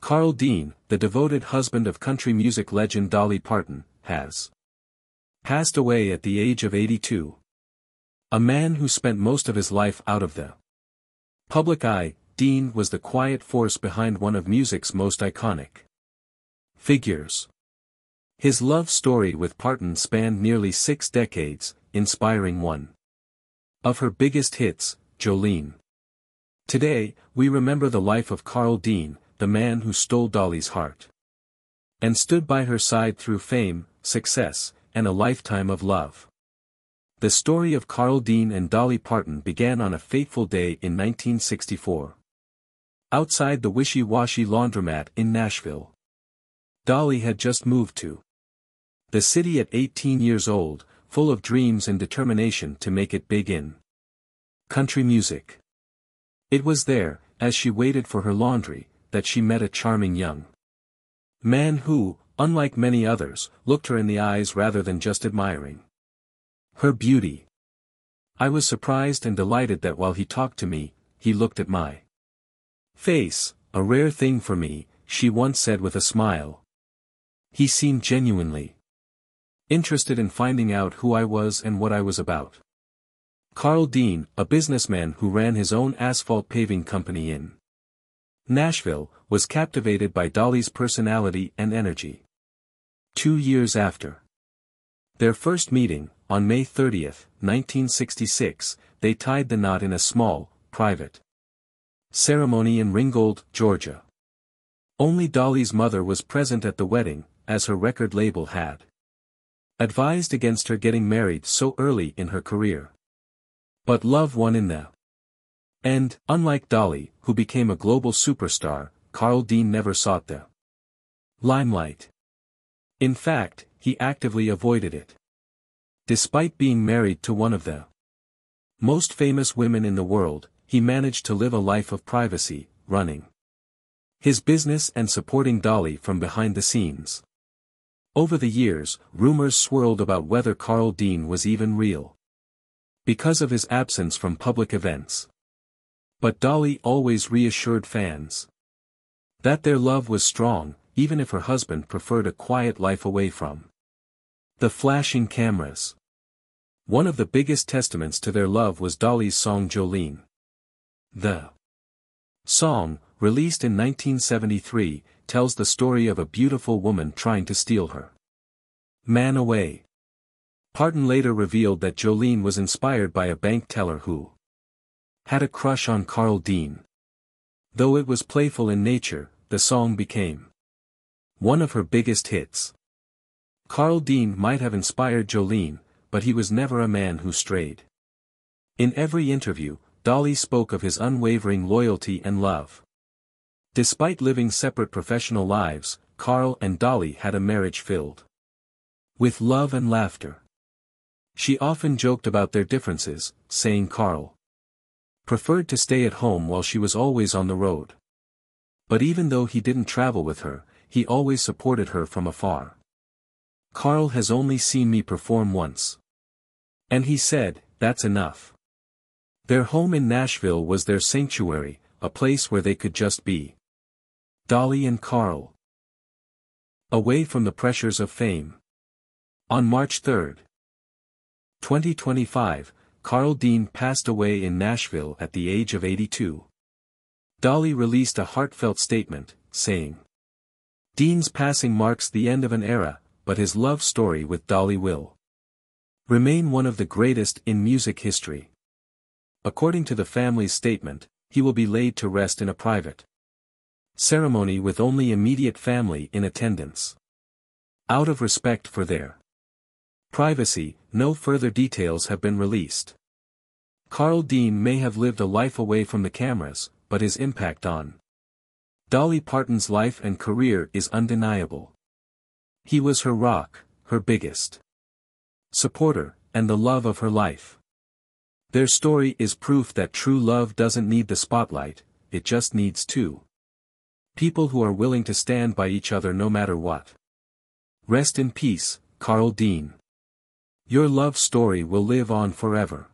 Carl Dean, the devoted husband of country music legend Dolly Parton, has passed away at the age of 82. A man who spent most of his life out of the public eye, Dean was the quiet force behind one of music's most iconic figures. His love story with Parton spanned nearly 6 decades, inspiring one of her biggest hits, Jolene. Today, we remember the life of Carl Dean, the man who stole Dolly's heart and stood by her side through fame, success, and a lifetime of love. The story of Carl Dean and Dolly Parton began on a fateful day in 1964. Outside the wishy-washy laundromat in Nashville. Dolly had just moved to the city at 18 years old, full of dreams and determination to make it big in country music. It was there, as she waited for her laundry, that she met a charming young man who, unlike many others, looked her in the eyes rather than just admiring her beauty. I was surprised and delighted that while he talked to me, he looked at my face, a rare thing for me, she once said with a smile. He seemed genuinely interested in finding out who I was and what I was about. Carl Dean, a businessman who ran his own asphalt paving company in Nashville, was captivated by Dolly's personality and energy. 2 years after their first meeting, on May 30, 1966, they tied the knot in a small, private ceremony in Ringgold, Georgia. Only Dolly's mother was present at the wedding, as her record label had advised against her getting married so early in her career. But love won in the end. Unlike Dolly, who became a global superstar, Carl Dean never sought the limelight. In fact, he actively avoided it. Despite being married to one of the most famous women in the world, he managed to live a life of privacy, running his business and supporting Dolly from behind the scenes. Over the years, rumors swirled about whether Carl Dean was even real because of his absence from public events. But Dolly always reassured fans that their love was strong, even if her husband preferred a quiet life away from the flashing cameras. One of the biggest testaments to their love was Dolly's song Jolene. The song, released in 1973, tells the story of a beautiful woman trying to steal her man away. Parton later revealed that Jolene was inspired by a bank teller who had a crush on Carl Dean. Though it was playful in nature, the song became one of her biggest hits. Carl Dean might have inspired Jolene, but he was never a man who strayed. In every interview, Dolly spoke of his unwavering loyalty and love. Despite living separate professional lives, Carl and Dolly had a marriage filled with love and laughter. She often joked about their differences, saying Carl preferred to stay at home while she was always on the road. But even though he didn't travel with her, he always supported her from afar. Carl has only seen me perform once. And he said, that's enough. Their home in Nashville was their sanctuary, a place where they could just be. Dolly and Carl. Away from the pressures of fame. On March 3, 2025, Carl Dean passed away in Nashville at the age of 82. Dolly released a heartfelt statement, saying, Dean's passing marks the end of an era, but his love story with Dolly will remain one of the greatest in music history. According to the family's statement, he will be laid to rest in a private ceremony with only immediate family in attendance. Out of respect for their privacy, no further details have been released. Carl Dean may have lived a life away from the cameras, but his impact on Dolly Parton's life and career is undeniable. He was her rock, her biggest supporter, and the love of her life. Their story is proof that true love doesn't need the spotlight, it just needs two people who are willing to stand by each other no matter what. Rest in peace, Carl Dean. Your love story will live on forever.